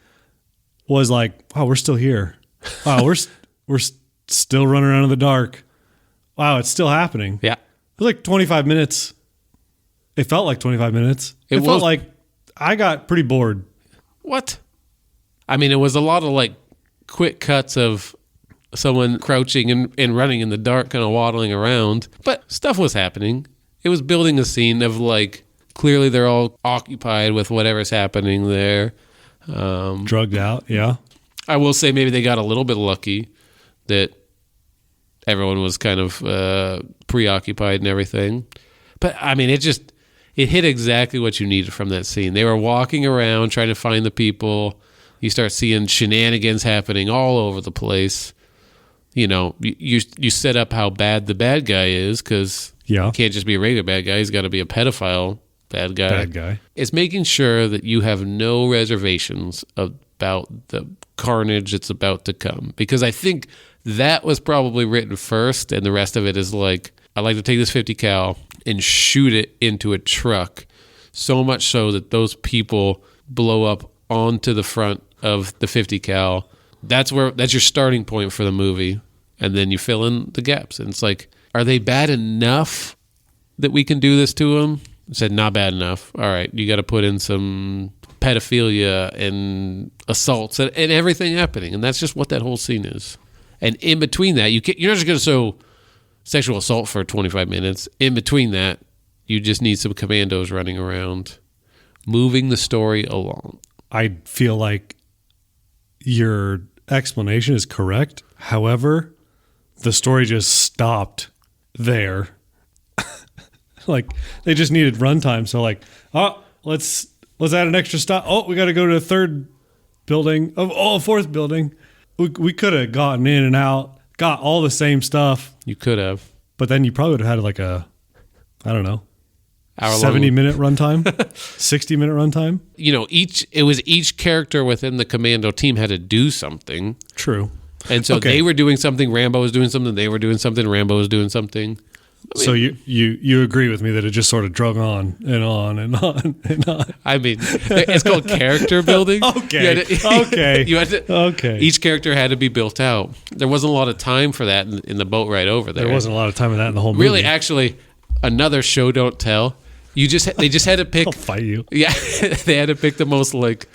Speaker 1: was like, wow, we're still here. Wow, we're still running around in the dark. Wow, it's still happening.
Speaker 2: Yeah.
Speaker 1: It was like 25 minutes. It felt like 25 minutes. It felt like I got pretty bored.
Speaker 2: What? I mean, it was a lot of like quick cuts of someone crouching and running in the dark, kind of waddling around. But stuff was happening. It was building a scene of like, clearly they're all occupied with whatever's happening there.
Speaker 1: Drugged out, yeah.
Speaker 2: I will say maybe they got a little bit lucky that everyone was kind of preoccupied and everything. But, I mean, it hit exactly what you needed from that scene. They were walking around trying to find the people. You start seeing shenanigans happening all over the place. You know, you set up how bad the bad guy is because he can't just be a regular bad guy. He's got to be a pedophile bad guy. It's making sure that you have no reservations about the carnage that's about to come. Because I think that was probably written first, and the rest of it is like, I'd like to take this 50 cal and shoot it into a truck, so much so that those people blow up onto the front of the 50 cal. That's your starting point for the movie, and then you fill in the gaps. And it's like, are they bad enough that we can do this to them? I said, not bad enough. All right, you got to put in some pedophilia and assaults and everything happening, and that's just what that whole scene is. And in between that, you're not just going to show sexual assault for 25 minutes. In between that, you just need some commandos running around moving the story along.
Speaker 1: I feel like your explanation is correct. However, the story just stopped there. Like they just needed runtime. So like, let's add an extra stop. Oh, we got to go to a third building. A fourth building. We could have gotten in and out, got all the same stuff.
Speaker 2: You could have.
Speaker 1: But then you probably would have had like a, I don't know,
Speaker 2: hour
Speaker 1: 70-minute runtime, 60-minute runtime.
Speaker 2: You know, each character within the commando team had to do something.
Speaker 1: True.
Speaker 2: And so they were doing something, Rambo was doing something, they were doing something, Rambo was doing something. I mean,
Speaker 1: so you agree with me that it just sort of drug on and on and on and on.
Speaker 2: I mean, it's called character building.
Speaker 1: Okay. Okay.
Speaker 2: Each character had to be built out. There wasn't a lot of time for that in the boat ride over there.
Speaker 1: There wasn't a lot of time in that in the whole movie.
Speaker 2: Really, actually, another show don't tell. They just had to pick.
Speaker 1: I'll fight you.
Speaker 2: Yeah, they had to pick the most like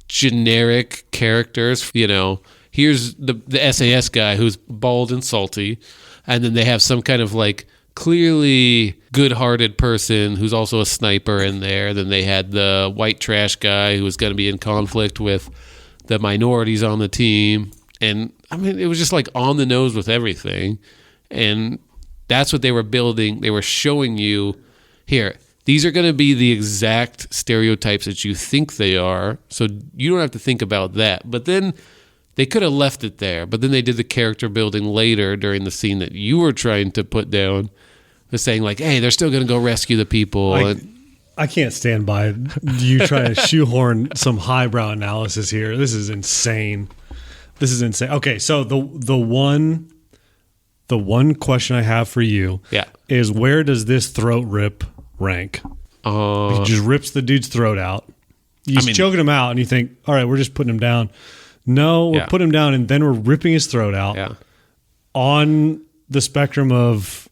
Speaker 2: generic characters. You know, here's the SAS guy who's bald and salty, and then they have some kind of like clearly good-hearted person who's also a sniper in there. Then they had the white trash guy who was going to be in conflict with the minorities on the team. And I mean, it was just like on the nose with everything. And that's what they were building. They were showing you, here, these are going to be the exact stereotypes that you think they are. So you don't have to think about that. But then they could have left it there. But then they did the character building later during the scene that you were trying to put down. Was saying like, hey, they're still going to go rescue the people.
Speaker 1: I can't stand by you trying to shoehorn some highbrow analysis here. This is insane. Okay, so the one question I have for you is, where does this throat rip rank? He just rips the dude's throat out. He's choking him out, and you think, all right, we're just putting him down. No, we're putting him down, and then we're ripping his throat out.
Speaker 2: Yeah.
Speaker 1: On the spectrum of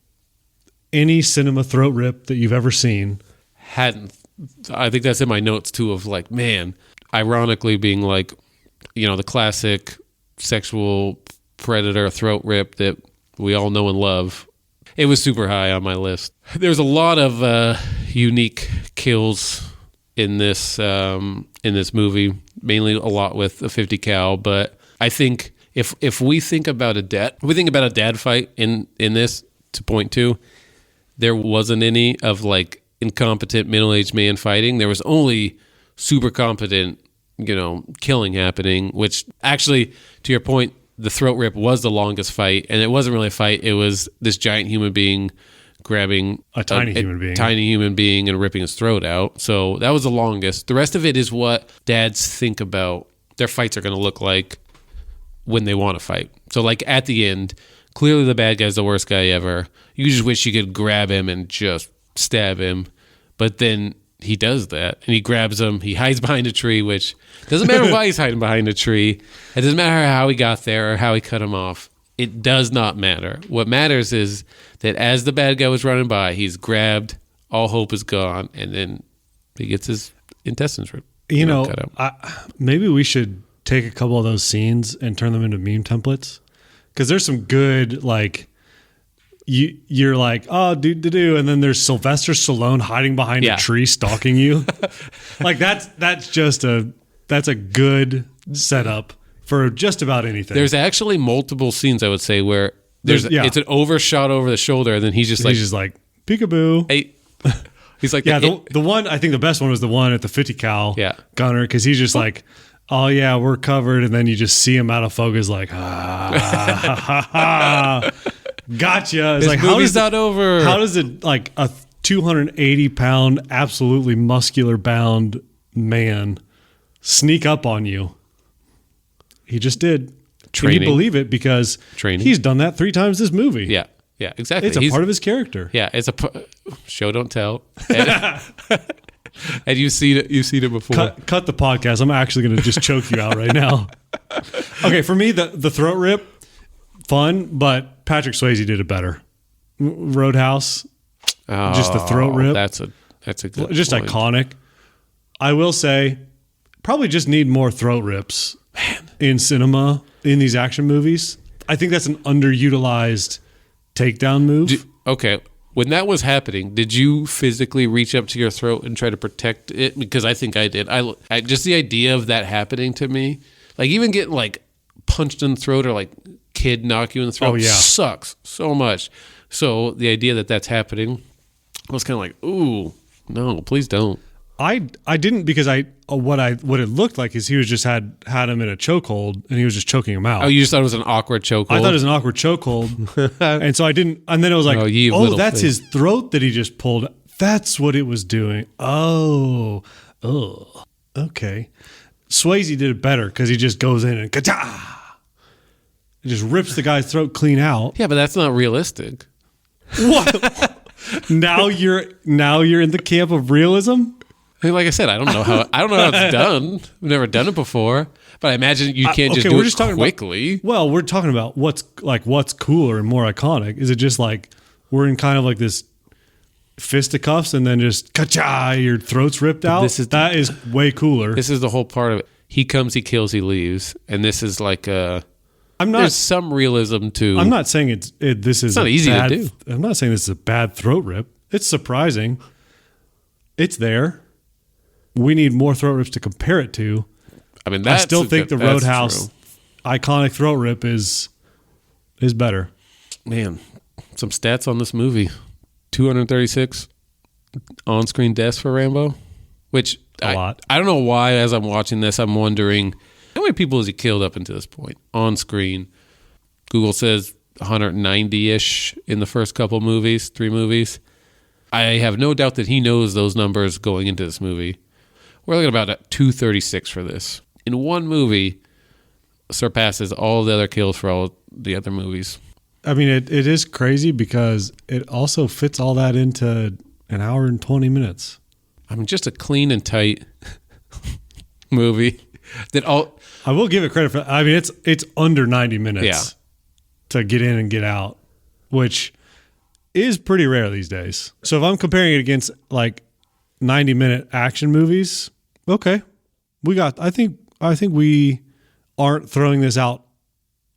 Speaker 1: any cinema throat rip that you've ever seen.
Speaker 2: I think that's in my notes too, of like, man, ironically being like, you know, the classic sexual predator throat rip that we all know and love. It was super high on my list. There's a lot of unique kills in this movie, mainly a lot with a 50 cal, but I think if we think about a dad fight in this, to point to, there wasn't any of like incompetent middle-aged man fighting. There was only super competent, you know, killing happening, which actually, to your point, the throat rip was the longest fight, and it wasn't really a fight. It was this giant human being grabbing
Speaker 1: a tiny human being
Speaker 2: and ripping his throat out. So that was the longest. The rest of it is what dads think about their fights are going to look like when they want to fight. So like at the end, clearly the bad guy's the worst guy ever. You just wish you could grab him and just stab him. But then he does that, and he grabs him. He hides behind a tree, which doesn't matter why he's hiding behind a tree. It doesn't matter how he got there or how he cut him off. It does not matter. What matters is that as the bad guy was running by, he's grabbed, all hope is gone, and then he gets his intestines ripped.
Speaker 1: You know, maybe we should take a couple of those scenes and turn them into meme templates. Because there's some good, like, you're like, oh, do, and then there's Sylvester Stallone hiding behind a tree stalking you. Like that's a good setup for just about anything.
Speaker 2: There's actually multiple scenes, I would say, where it's an overshot over the shoulder, and then he's just like
Speaker 1: peekaboo.
Speaker 2: Hey. He's like,
Speaker 1: the one, I think the best one was the one at the 50 cal gunner, because he's just like, oh yeah, we're covered, and then you just see him out of focus, like, gotcha. It's like,
Speaker 2: how is that over?
Speaker 1: How does it, like a 280-pound, absolutely muscular bound man sneak up on you? He just did.
Speaker 2: Training.
Speaker 1: And you believe it because he's done that 3 times this movie.
Speaker 2: Yeah, exactly.
Speaker 1: It's a part of his character.
Speaker 2: Yeah, it's a show don't tell. And you've seen it before.
Speaker 1: Cut the podcast. I'm actually going to just choke you out right now. Okay, for me, the throat rip, fun, but Patrick Swayze did it better. Roadhouse, just the throat rip.
Speaker 2: That's a good
Speaker 1: just
Speaker 2: point.
Speaker 1: Iconic. I will say, probably just need more throat rips in cinema, in these action movies. I think that's an underutilized takedown move.
Speaker 2: Okay, When that was happening, did you physically reach up to your throat and try to protect it? Because I think I did. I just the idea of that happening to me, like even getting like punched in the throat or like kid knock you in the throat, sucks so much. So the idea that that's happening, I was kind of like, ooh, no, please don't.
Speaker 1: I didn't, because what it looked like is he was just had him in a chokehold and he was just choking him out.
Speaker 2: Oh, you just thought it was an awkward chokehold?
Speaker 1: I thought it was an awkward chokehold. And so I didn't, and then it was like, oh, that's his throat that he just pulled. That's what it was doing. Oh, okay. Swayze did it better because he just goes in and ka-cha! It just rips the guy's throat clean out.
Speaker 2: Yeah, but that's not realistic.
Speaker 1: What? Now you're in the camp of realism?
Speaker 2: Like I said, I don't know how it's done. I've never done it before, but I imagine you can't just do it quickly.
Speaker 1: Well, we're talking about what's cooler and more iconic. Is it just like we're in kind of like this fisticuffs and then just ka-cha, your throat's ripped out? That is way cooler.
Speaker 2: This is the whole part of it. He comes, he kills, he leaves, and this is like there's some realism to.
Speaker 1: I'm not saying this is
Speaker 2: not easy to do.
Speaker 1: I'm not saying this is a bad throat rip. It's surprising. It's there. We need more throat rips to compare it to.
Speaker 2: I mean,
Speaker 1: I still think the Roadhouse iconic throat rip is better.
Speaker 2: Man, some stats on this movie: 236 on-screen deaths for Rambo, which
Speaker 1: a lot.
Speaker 2: I don't know why. As I'm watching this, I'm wondering how many people has he killed up until this point on screen. Google says 190-ish in the first couple movies, 3 movies. I have no doubt that he knows those numbers going into this movie. We're looking about 236 for this. In one movie, surpasses all the other kills for all the other movies.
Speaker 1: I mean, it is crazy because it also fits all that into an hour and 20 minutes.
Speaker 2: I mean, just a clean and tight movie.
Speaker 1: I will give it credit for. I mean, it's under 90 minutes to get in and get out, which is pretty rare these days. So if I'm comparing it against like 90-minute action movies, okay, I think we aren't throwing this out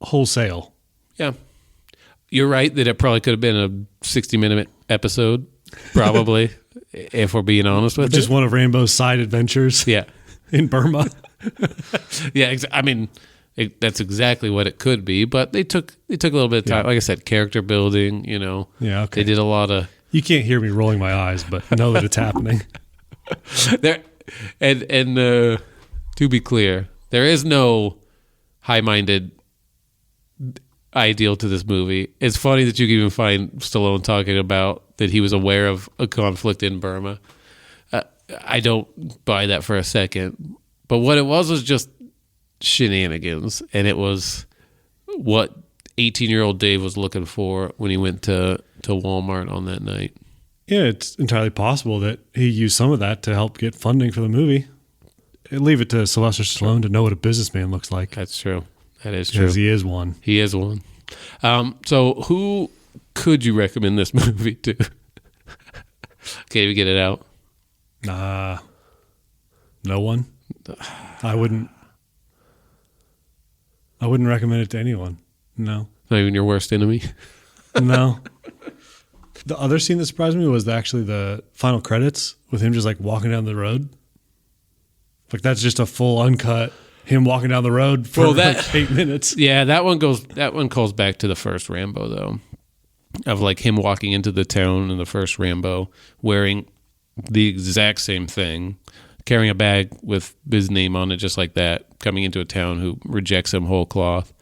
Speaker 1: wholesale.
Speaker 2: Yeah, you're right that it probably could have been a 60-minute episode, probably, if we're being honest with
Speaker 1: just one of Rambo's side adventures.
Speaker 2: Yeah,
Speaker 1: in Burma.
Speaker 2: Yeah, I mean, that's exactly what it could be. But they took a little bit of time. Like I said, character building.
Speaker 1: Yeah, okay.
Speaker 2: They did a lot of.
Speaker 1: You can't hear me rolling my eyes, but know that it's happening.
Speaker 2: There, and to be clear, there is no high-minded ideal to this movie. It's funny that you can even find Stallone talking about that he was aware of a conflict in Burma. I don't buy that for a second. But what it was just shenanigans, and it was what 18-year-old Dave was looking for when he went to Walmart on that night.
Speaker 1: Yeah, it's entirely possible that he used some of that to help get funding for the movie. Leave it to Sylvester Stallone to know what a businessman looks like.
Speaker 2: That's true. That is true.
Speaker 1: Because he is one.
Speaker 2: He is one. So who could you recommend this movie to? Okay, we get it out.
Speaker 1: No one. I wouldn't recommend it to anyone. No.
Speaker 2: Not even your worst enemy?
Speaker 1: No. The other scene that surprised me was actually the final credits with him just like walking down the road. Like that's just a full uncut him walking down the road for like 8 minutes.
Speaker 2: Yeah, that one calls back to the first Rambo though. Of like him walking into the town in the first Rambo wearing the exact same thing, carrying a bag with his name on it just like that, coming into a town who rejects him whole cloth.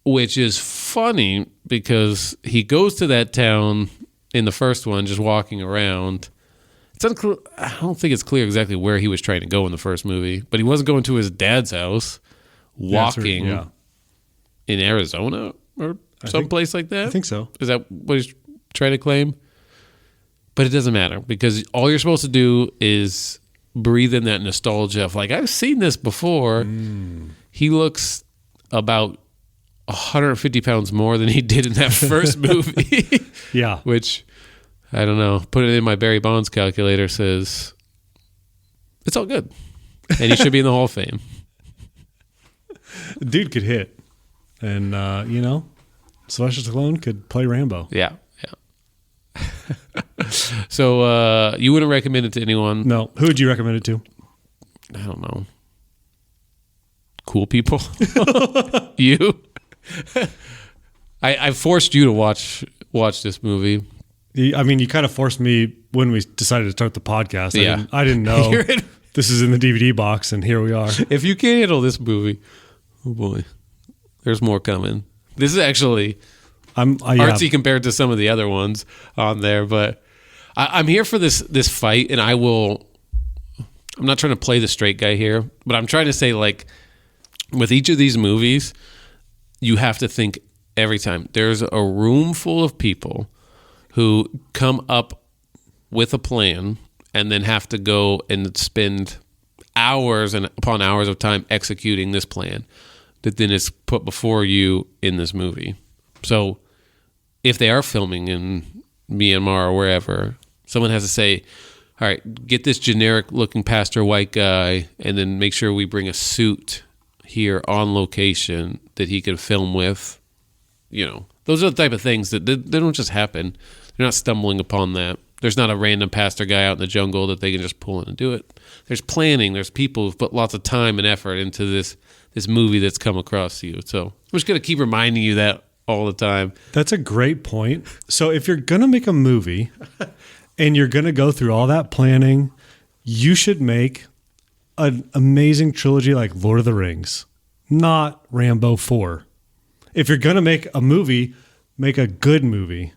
Speaker 2: Which is funny because he goes to that town in the first one just walking around. It's unclear, I don't think it's clear exactly where he was trying to go in the first movie, but he wasn't going to his dad's house, walking in Arizona or someplace like that.
Speaker 1: I think so.
Speaker 2: Is that what he's trying to claim? But it doesn't matter because all you're supposed to do is breathe in that nostalgia of like, I've seen this before. He looks about 150 pounds more than he did in that first movie.
Speaker 1: Yeah.
Speaker 2: Which, I don't know, put it in my Barry Bonds calculator says, it's all good. And he should be in the Hall of Fame.
Speaker 1: Dude could hit. And, Sylvester Stallone could play Rambo.
Speaker 2: Yeah. So you wouldn't recommend it to anyone?
Speaker 1: No. Who would you recommend it to?
Speaker 2: I don't know. Cool people? You? I forced you to watch this movie.
Speaker 1: I mean, you kind of forced me when we decided to start the podcast.
Speaker 2: Yeah.
Speaker 1: I didn't know this is in the DVD box, and here we are.
Speaker 2: If you can't handle this movie, oh boy, there's more coming. This is actually artsy compared to some of the other ones on there, but I'm here for this fight, and I'm not trying to play the straight guy here, but I'm trying to say, like, with each of these movies, you have to think every time. There's a room full of people who come up with a plan and then have to go and spend hours and upon hours of time executing this plan that then is put before you in this movie. So if they are filming in Myanmar or wherever, someone has to say, all right, get this generic looking pastor white guy and then make sure we bring a suit here on location that he can film with. You know, those are the type of things that they don't just happen. They're not stumbling upon that. There's not a random pastor guy out in the jungle that they can just pull in and do it. There's planning. There's people who've put lots of time and effort into this movie that's come across you. So I'm just going to keep reminding you that all the time.
Speaker 1: That's a great point. So if you're going to make a movie and you're going to go through all that planning, you should make an amazing trilogy like Lord of the Rings, not Rambo 4. If you're going to make a movie, make a good movie,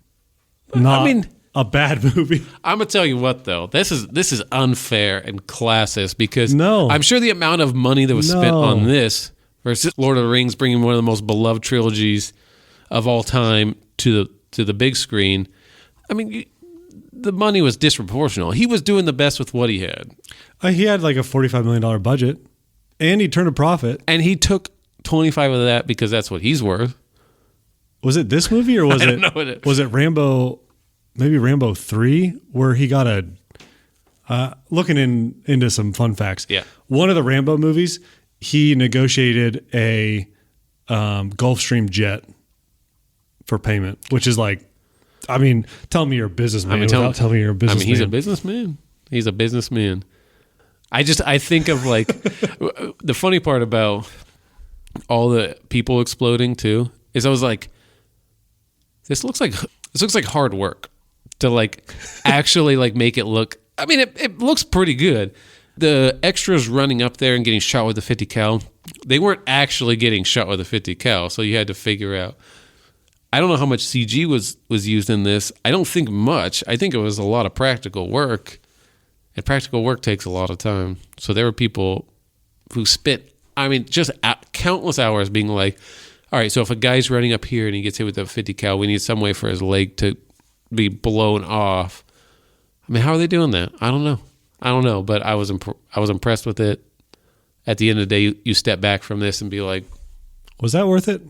Speaker 1: not a bad movie.
Speaker 2: I'm going to tell you what, though. This is unfair and classist because I'm sure the amount of money that was spent on this versus Lord of the Rings bringing one of the most beloved trilogies of all time to the big screen, I mean, the money was disproportional. He was doing the best with what he had.
Speaker 1: He had like a $45 million budget, and he turned a profit.
Speaker 2: And he took 25 of that because that's what he's worth.
Speaker 1: Was it this movie or was was it Rambo? Maybe Rambo 3, where he got looking into some fun facts.
Speaker 2: Yeah,
Speaker 1: one of the Rambo movies, he negotiated a Gulfstream jet for payment, which is like, I mean, tell me you're a businessman. Tell me you're a businessman.
Speaker 2: I mean, he's a businessman. He's a businessman. I think of like the funny part about all the people exploding too is I was like, this looks like hard work to like actually like make it look. I mean, it looks pretty good. The extras running up there and getting shot with a 50 cal, they weren't actually getting shot with a 50 cal, so you had to figure out. I don't know how much CG was used in this. I don't think much. I think it was a lot of practical work, and practical work takes a lot of time. So there were people who spent, I mean, just countless hours being like, all right, so if a guy's running up here and he gets hit with a 50 cal, we need some way for his leg to be blown off. I mean, how are they doing that? I don't know, but I was impressed with it. At the end of the day, you step back from this and be like,
Speaker 1: was that worth it?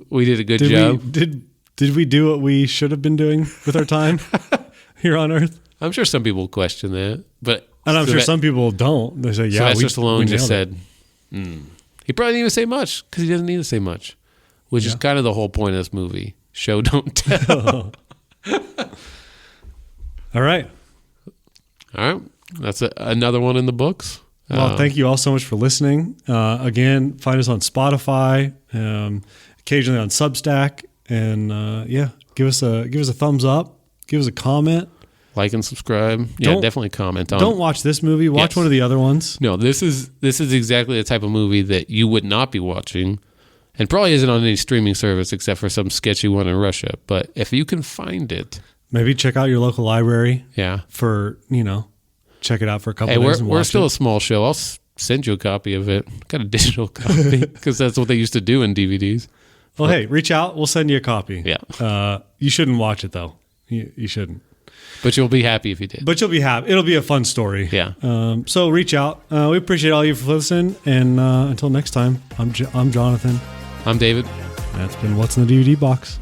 Speaker 2: We did a good job.
Speaker 1: Did we do what we should have been doing with our time here on Earth?
Speaker 2: I'm sure some people question that, but
Speaker 1: and I'm sure some people don't. They say, "Yeah."
Speaker 2: Sylvester Stallone just said, he probably didn't even say much because he doesn't need to say much, which is kind of the whole point of this movie: show, don't tell.
Speaker 1: All right.
Speaker 2: That's another one in the books.
Speaker 1: Well, thank you all so much for listening. Again, find us on Spotify, occasionally on Substack, and give us a thumbs up, give us a comment,
Speaker 2: like and subscribe. Definitely comment on.
Speaker 1: Don't watch this movie. Watch one of the other ones.
Speaker 2: No, this is exactly the type of movie that you would not be watching, and probably isn't on any streaming service except for some sketchy one in Russia. But if you can find it,
Speaker 1: maybe check out your local library.
Speaker 2: Yeah,
Speaker 1: for check it out for a couple of days.
Speaker 2: We're still a small show. I'll send you a copy of it. Got a digital copy because that's what they used to do in DVDs.
Speaker 1: Well, hey, reach out. We'll send you a copy.
Speaker 2: Yeah.
Speaker 1: You shouldn't watch it though. You shouldn't.
Speaker 2: But you'll be happy if you did.
Speaker 1: But you'll be happy. It'll be a fun story.
Speaker 2: Yeah.
Speaker 1: So reach out. We appreciate all you for listening. And until next time, I'm Jonathan.
Speaker 2: I'm David.
Speaker 1: That's been What's in the DVD Box.